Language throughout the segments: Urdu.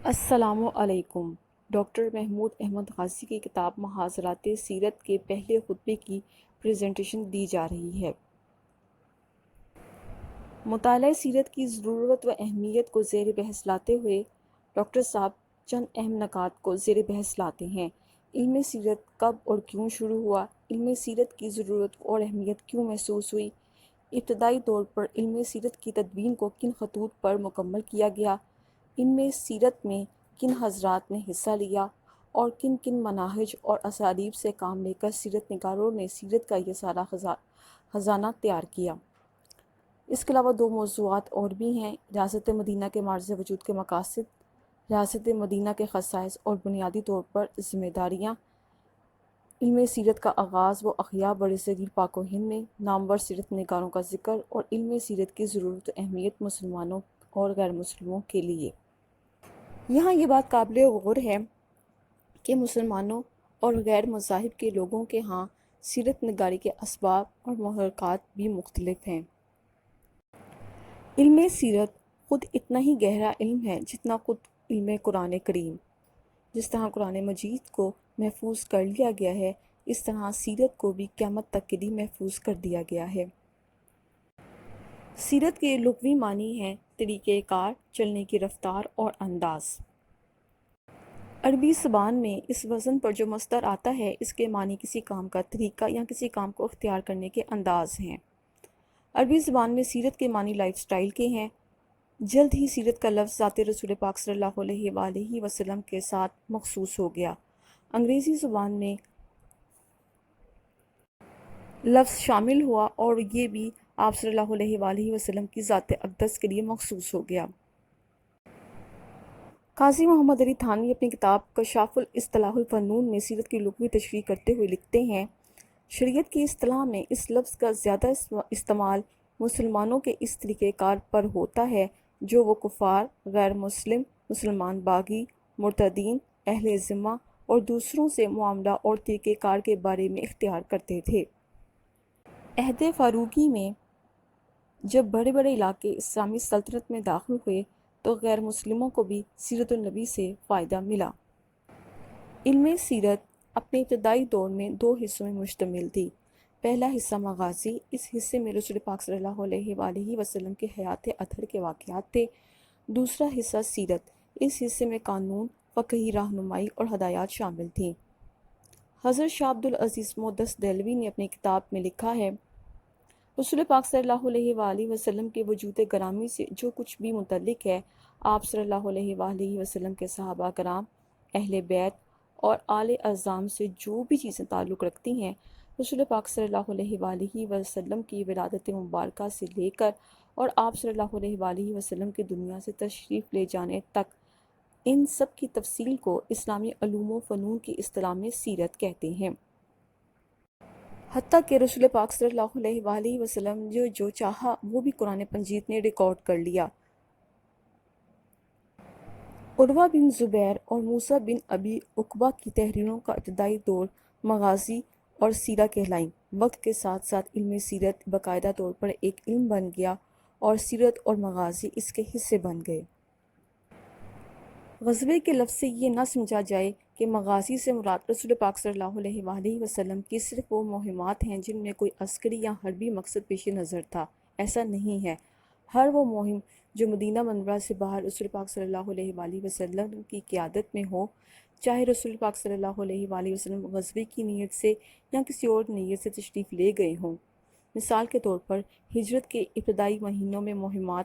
السلام علیکم۔ ڈاکٹر محمود احمد غازی کی کتاب محاضرات سیرت کے پہلے خطبے کی پریزنٹیشن دی جا رہی ہے۔ مطالعہ سیرت کی ضرورت و اہمیت کو زیر بحث لاتے ہوئے ڈاکٹر صاحب چند اہم نکات کو زیر بحث لاتے ہیں۔ علم سیرت کب اور کیوں شروع ہوا؟ علم سیرت کی ضرورت اور اہمیت کیوں محسوس ہوئی؟ ابتدائی طور پر علم سیرت کی تدوین کو کن خطوط پر مکمل کیا گیا؟ علم سیرت میں کن حضرات نے حصہ لیا اور کن کن مناہج اور اسالیب سے کام لے کر سیرت نگاروں نے سیرت کا یہ سارا خزانہ تیار کیا۔ اس کے علاوہ دو موضوعات اور بھی ہیں: ریاست مدینہ کے معرض وجود کے مقاصد، ریاست مدینہ کے خصائص اور بنیادی طور پر ذمہ داریاں۔ علم سیرت کا آغاز و احیا برصغیر پاک و ہند میں، نامور سیرت نگاروں کا ذکر اور علم سیرت کی ضرورت و اہمیت مسلمانوں اور غیر مسلموں کے لیے۔ یہاں یہ بات قابل غور ہے کہ مسلمانوں اور غیر مذاہب کے لوگوں کے ہاں سیرت نگاری کے اسباب اور محرکات بھی مختلف ہیں۔ علم سیرت خود اتنا ہی گہرا علم ہے جتنا خود علم قرآن کریم۔ جس طرح قرآن مجید کو محفوظ کر لیا گیا ہے، اس طرح سیرت کو بھی قیامت تک کے لیے محفوظ کر دیا گیا ہے۔ سیرت کے لغوی معنی ہیں طریقہ کار، چلنے کی رفتار اور انداز۔ عربی زبان میں اس وزن پر جو مصدر آتا ہے، اس کے معنی کسی کام کا طریقہ یا کسی کام کو اختیار کرنے کے انداز ہیں۔ عربی زبان میں سیرت کے معنی لائف سٹائل کے ہیں۔ جلد ہی سیرت کا لفظ ذات رسول پاک صلی اللہ علیہ وآلہ وسلم کے ساتھ مخصوص ہو گیا۔ انگریزی زبان میں لفظ شامل ہوا اور یہ بھی آپ صلی اللہ علیہ وآلہ وسلم کی ذات اقدس کے لیے مخصوص ہو گیا۔ قاضی محمد علی تھانوی اپنی کتاب کشاف الاصطلاح الفنون میں سیرت کی لغوی تشریح کرتے ہوئے لکھتے ہیں: شریعت کی اصطلاح میں اس لفظ کا زیادہ استعمال مسلمانوں کے اس طریقہ کار پر ہوتا ہے جو وہ کفار، غیر مسلم، مسلمان باغی، مرتدین، اہل ذمہ اور دوسروں سے معاملہ اور طریقہ کار کے بارے میں اختیار کرتے تھے۔ عہد فاروقی میں جب بڑے بڑے علاقے اسلامی سلطنت میں داخل ہوئے تو غیر مسلموں کو بھی سیرت النبی سے فائدہ ملا۔ علم سیرت اپنے ابتدائی دور میں دو حصوں میں مشتمل تھی۔ پہلا حصہ مغازی، اس حصے میں رسول پاک صلی اللہ علیہ وآلہ وسلم کے حیات اطہر کے واقعات تھے۔ دوسرا حصہ سیرت، اس حصے میں قانون، فقہی رہنمائی اور ہدایات شامل تھیں۔ حضرت شاہ عبدالعزیز محدث دہلوی نے اپنی کتاب میں لکھا ہے: رسول پاک صلی اللہ علیہ وآلہ وسلم کے وجود گرامی سے جو کچھ بھی متعلق ہے، آپ صلی اللہ علیہ وآلہ وسلم کے صحابہ کرام، اہل بیت اور آل اعظام سے جو بھی چیزیں تعلق رکھتی ہیں، رسول پاک صلی اللہ علیہ وآلہ وسلم کی ولادت مبارکہ سے لے کر اور آپ صلی اللہ علیہ وآلہ وسلم کے دنیا سے تشریف لے جانے تک، ان سب کی تفصیل کو اسلامی علوم و فنون کی اصطلاح میں سیرت کہتے ہیں۔ حتیٰ کہ رسول پاک صلی اللہ علیہ وآلہ وسلم جو چاہا وہ بھی قرآن مجید نے ریکارڈ کر لیا۔ عروہ بن زبیر اور موسیٰ بن ابی عقبہ کی تحریروں کا ابتدائی دور مغازی اور سیرہ کہلائیں۔ وقت کے ساتھ ساتھ علم سیرت باقاعدہ طور پر ایک علم بن گیا اور سیرت اور مغازی اس کے حصے بن گئے۔ غزوے کے لفظ سے یہ نہ سمجھا جائے کہ مغازی سے مراد رسول پاک صلی اللہ علیہ وآلہ وسلم کی صرف وہ مہمات ہیں جن میں کوئی عسکری یا حربی مقصد پیش نظر تھا۔ ایسا نہیں ہے۔ ہر وہ مہم جو مدینہ منورہ سے باہر رسول پاک صلی اللہ علیہ وآلہ وسلم کی قیادت میں ہو، چاہے رسول پاک صلی اللہ علیہ وآلہ وسلم غزوے کی نیت سے یا کسی اور نیت سے تشریف لے گئے ہوں۔ مثال کے طور پر ہجرت کے ابتدائی مہینوں میں مہمات،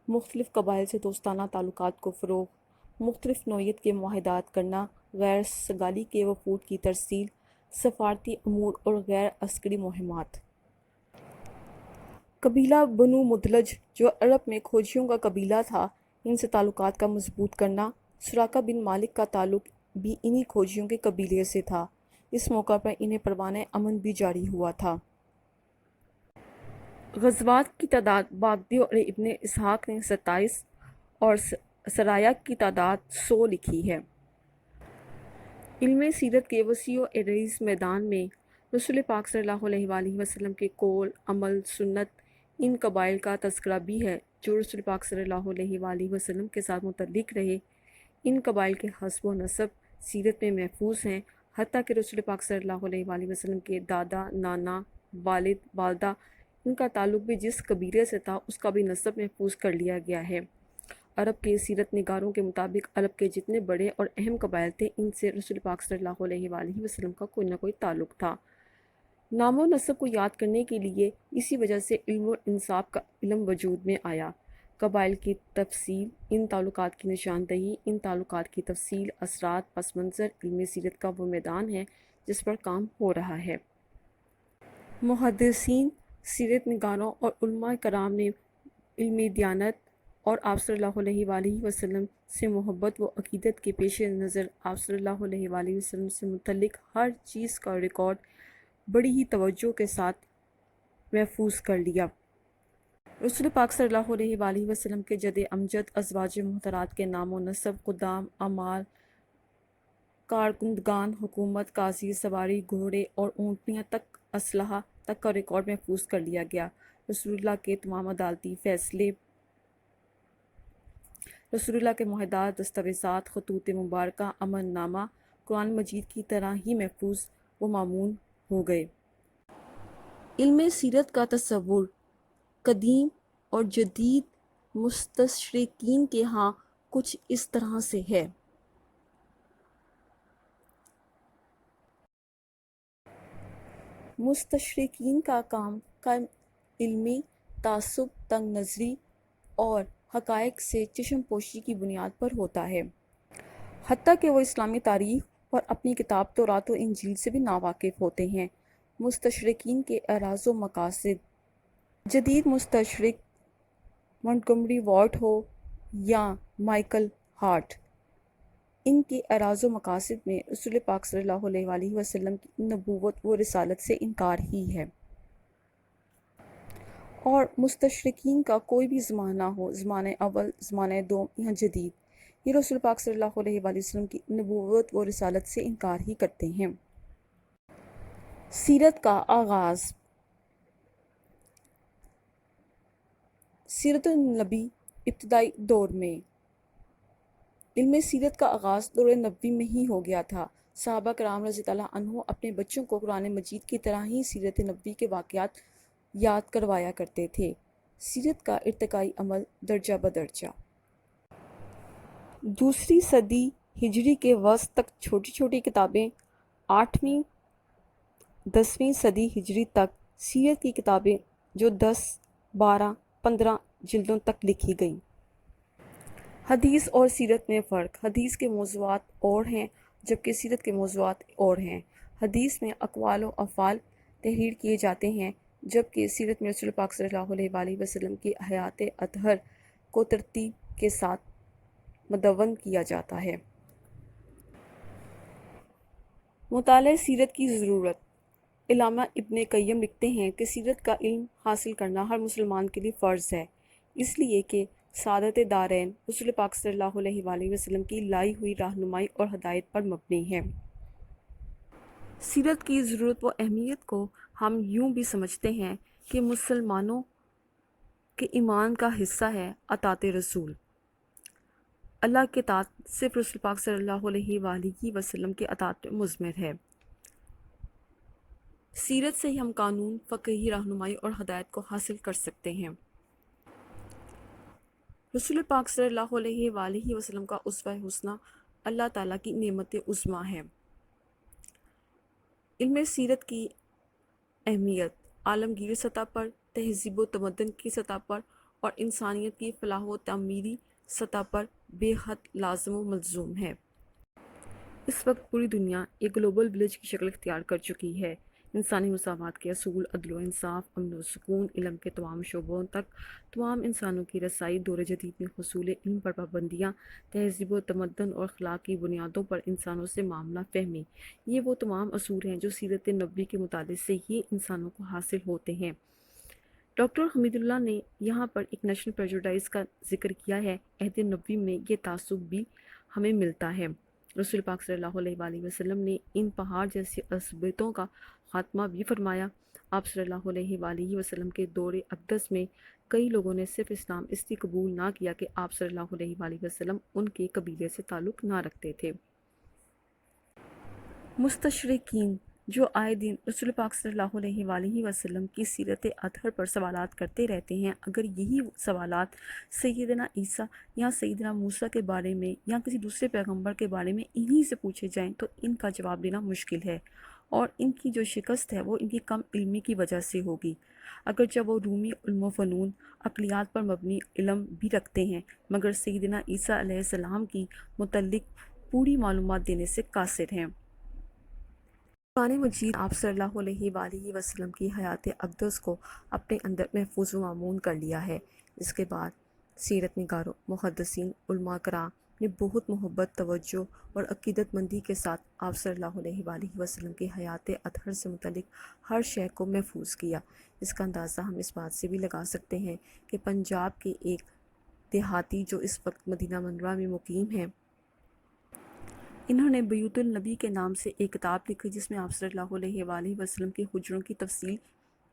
مختلف قبائل سے دوستانہ تعلقات کو فروغ، مختلف نوعیت کے معاہدات کرنا، غیر سگالی کے وفود کی ترسیل، سفارتی امور اور غیر عسکری مہمات۔ قبیلہ بنو مدلج جو عرب میں کھوجیوں کا قبیلہ تھا، ان سے تعلقات کا مضبوط کرنا۔ سراقہ بن مالک کا تعلق بھی انہی کھوجیوں کے قبیلے سے تھا۔ اس موقع پر انہیں پروانہ امن بھی جاری ہوا تھا۔ غزوات کی تعداد باغدی اور ابن اسحاق نے 27 اور سرایا کی تعداد 100 لکھی ہے۔ علم سیرت کے وسیع و عریض میدان میں رسول پاک صلی اللہ علیہ وآلہ وسلم کے قول، عمل، سنت، ان قبائل کا تذکرہ بھی ہے جو رسول پاک صلی اللہ علیہ وآلہ وسلم کے ساتھ متعلق رہے۔ ان قبائل کے حسب و نسب سیرت میں محفوظ ہیں، حتیٰ کہ رسول پاک صلی اللہ علیہ وآلہ وسلم کے دادا، نانا، والد، والدہ، ان کا تعلق بھی جس قبیلے سے تھا اس کا بھی نسب محفوظ کر لیا گیا ہے۔ عرب کے سیرت نگاروں کے مطابق عرب کے جتنے بڑے اور اہم قبائل تھے ان سے رسول پاک صلی اللہ علیہ وآلہ وسلم کا کوئی نہ کوئی تعلق تھا۔ نام و نسب کو یاد کرنے کے لیے اسی وجہ سے علم و انصاب کا علم وجود میں آیا۔ قبائل کی تفصیل، ان تعلقات کی نشاندہی، ان تعلقات کی تفصیل، اثرات، پس منظر علم سیرت کا وہ میدان ہے جس پر کام ہو رہا ہے۔ محدثین، سیرت نگاروں اور علماء کرام نے علم دیانت اور آپ صلی اللہ علیہ وآلہ وسلم سے محبت و عقیدت کے پیش نظر آپ صلی اللہ علیہ وآلہ وسلم سے متعلق ہر چیز کا ریکارڈ بڑی ہی توجہ کے ساتھ محفوظ کر لیا۔ رسول پاک صلی اللہ علیہ وآلہ وسلم کے جد امجد، ازواج محترات کے نام و نسب، خدام، عمال، کارکنندگان حکومت، قاضی، سواری، گھوڑے اور اونٹنیاں تک، اسلحہ تک کا ریکارڈ محفوظ کر لیا گیا۔ رسول اللہ کے تمام عدالتی فیصلے، رسول اللہ کے معاہدات، دستاویزات، خطوط مبارکہ، امن نامہ قرآن مجید کی طرح ہی محفوظ و مامون ہو گئے۔ علم سیرت کا تصور قدیم اور جدید مستشرقین کے ہاں کچھ اس طرح سے ہے۔ مستشرقین کا کام علمی تعصب، تنگ نظری اور حقائق سے چشم پوشی کی بنیاد پر ہوتا ہے، حتیٰ کہ وہ اسلامی تاریخ اور اپنی کتاب تورات و انجیل سے بھی ناواقف ہوتے ہیں۔ مستشرقین کے اغراض و مقاصد، جدید مستشرق منٹگمری وارٹ ہو یا مائیکل ہارٹ، ان کے اغراض و مقاصد میں رسول پاک صلی اللہ علیہ وآلہ وسلم کی نبوت و رسالت سے انکار ہی ہے۔ اور مستشرقین کا کوئی بھی زمانہ ہو، زمانہ اول، زمانہ دوم یا جدید، یہ رسول پاک صلی اللہ علیہ وآلہ وسلم کی نبوت و رسالت سے انکار ہی کرتے ہیں۔ سیرت کا آغاز، سیرت النبی ابتدائی دور میں، علم سیرت کا آغاز دور نبوی میں ہی ہو گیا تھا۔ صحابہ کرام رضی اللہ عنہ اپنے بچوں کو قرآن مجید کی طرح ہی سیرت نبوی کے واقعات یاد کروایا کرتے تھے۔ سیرت کا ارتقائی عمل درجہ بدرجہ۔ دوسری صدی ہجری کے وسط تک چھوٹی چھوٹی کتابیں، 8ویں 10ویں صدی ہجری تک سیرت کی کتابیں جو 10، 12، 15 جلدوں تک لکھی گئیں۔ حدیث اور سیرت میں فرق، حدیث کے موضوعات اور ہیں جبکہ سیرت کے موضوعات اور ہیں۔ حدیث میں اقوال و افعال تحریر کیے جاتے ہیں جبکہ سیرت میں رسول پاک صلی اللہ علیہ وآلہ وسلم کی حیات اطہر کو ترتیب کے ساتھ مدون کیا جاتا ہے۔ مطالعہ سیرت کی ضرورت، علامہ ابن قیم لکھتے ہیں کہ سیرت کا علم حاصل کرنا ہر مسلمان کے لیے فرض ہے، اس لیے کہ سعادت دارین رسول پاک صلی اللہ علیہ وآلہ وسلم کی لائی ہوئی رہنمائی اور ہدایت پر مبنی ہے۔ سیرت کی ضرورت و اہمیت کو ہم یوں بھی سمجھتے ہیں کہ مسلمانوں کے ایمان کا حصہ ہے اطاعت رسول۔ اللہ کے اطاعت صرف رسول پاک صلی اللہ علیہ وآلہ وسلم کے اطاعت میں مضمر ہے۔ سیرت سے ہی ہم قانون، فقہی رہنمائی اور ہدایت کو حاصل کر سکتے ہیں۔ رسول پاک صلی اللہ علیہ وآلہ وسلم کا اسوہ حسنہ اللہ تعالیٰ کی نعمت عظمیٰ ہے۔ علم سیرت کی اہمیت عالمگیر سطح پر، تہذیب و تمدن کی سطح پر اور انسانیت کی فلاح و تعمیری سطح پر بے حد لازم و ملزوم ہے۔ اس وقت پوری دنیا ایک گلوبل ولیج کی شکل اختیار کر چکی ہے۔ انسانی مساوات کے اصول، عدل و انصاف، امن و سکون، علم کے تمام شعبوں تک تمام انسانوں کی رسائی، دور جدید میں حصول علم پر پابندیاں، تہذیب و تمدن اور اخلاق کی بنیادوں پر انسانوں سے معاملہ فہمی، یہ وہ تمام اصول ہیں جو سیرت نبوی کے مطالعے سے ہی انسانوں کو حاصل ہوتے ہیں۔ ڈاکٹر حمید اللہ نے یہاں پر ایک نیشنل پریجوڈائز کا ذکر کیا ہے۔ عہد نبوی میں یہ تعصب بھی ہمیں ملتا ہے۔ رسول پاک صلی اللہ علیہ وآلہ وسلم نے ان پہاڑ جیسی عصبیتوں کا خاتمہ بھی فرمایا۔ آپ صلی اللہ علیہ وآلہ وسلم کے دور اقدس میں کئی لوگوں نے صرف اسلام اس لیے قبول نہ کیا کہ آپ صلی اللہ علیہ وآلہ وسلم ان کے قبیلے سے تعلق نہ رکھتے تھے۔ مستشرقین جو آئے دن رسول پاک صلی اللہ علیہ وآلہ وسلم کی سیرت اطہر پر سوالات کرتے رہتے ہیں، اگر یہی سوالات سیدنا عیسیٰ یا سیدنا موسیٰ کے بارے میں یا کسی دوسرے پیغمبر کے بارے میں انہی سے پوچھے جائیں تو ان کا جواب دینا مشکل ہے، اور ان کی جو شکست ہے وہ ان کی کم علمی کی وجہ سے ہوگی، اگرچہ وہ رومی علم و فنون عقلیات پر مبنی علم بھی رکھتے ہیں، مگر سیدنا عیسیٰ علیہ السلام کی متعلق پوری معلومات دینے سے قاصر ہیں۔ قرآن مجید آپ صلی اللہ علیہ وآلہ وسلم کی حیات اقدس کو اپنے اندر محفوظ و معمون کر لیا ہے۔ اس کے بعد سیرت نگاروں، محدثین، علماء کرام نے بہت محبت، توجہ اور عقیدت مندی کے ساتھ آپ صلی اللہ علیہ وآلہ وسلم کی حیات اطہر سے متعلق ہر شے کو محفوظ کیا۔ اس کا اندازہ ہم اس بات سے بھی لگا سکتے ہیں کہ پنجاب کے ایک دیہاتی جو اس وقت مدینہ منورہ میں مقیم ہیں، انہوں نے بیوت النبی کے نام سے ایک کتاب لکھی جس میں آپ صلی اللہ علیہ وآلہ وسلم کے حجروں کی تفصیل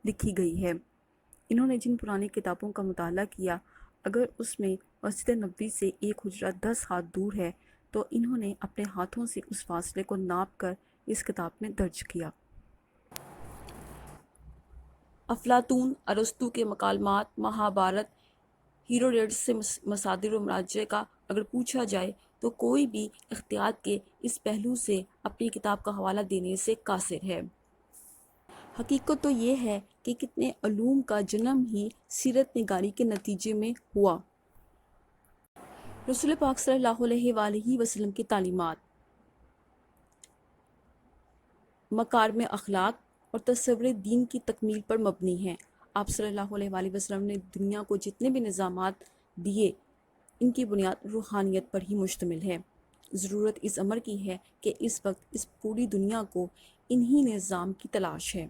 لکھی گئی ہے۔ انہوں نے جن پرانی کتابوں کا مطالعہ کیا، اگر اس میں مسجد نبوی سے ایک حجرہ 10 ہاتھ دور ہے تو انہوں نے اپنے ہاتھوں سے اس فاصلے کو ناپ کر اس کتاب میں درج کیا۔ افلاطون، ارسطو کے مکالمات، مہابھارت، ہیروڈوٹس سے مصادر و مراجع کا اگر پوچھا جائے تو کوئی بھی احتیاط کے اس پہلو سے اپنی کتاب کا حوالہ دینے سے قاصر ہے۔ حقیقت تو یہ ہے کہ کتنے علوم کا جنم ہی سیرت نگاری کے نتیجے میں ہوا۔ رسول پاک صلی اللہ علیہ وآلہ وسلم کی تعلیمات مکارم اخلاق اور تصور دین کی تکمیل پر مبنی ہیں۔ آپ صلی اللہ علیہ وآلہ وسلم نے دنیا کو جتنے بھی نظامات دیے، ان کی بنیاد روحانیت پر ہی مشتمل ہے۔ ضرورت اس امر کی ہے کہ اس وقت اس پوری دنیا کو انہی نظام کی تلاش ہے۔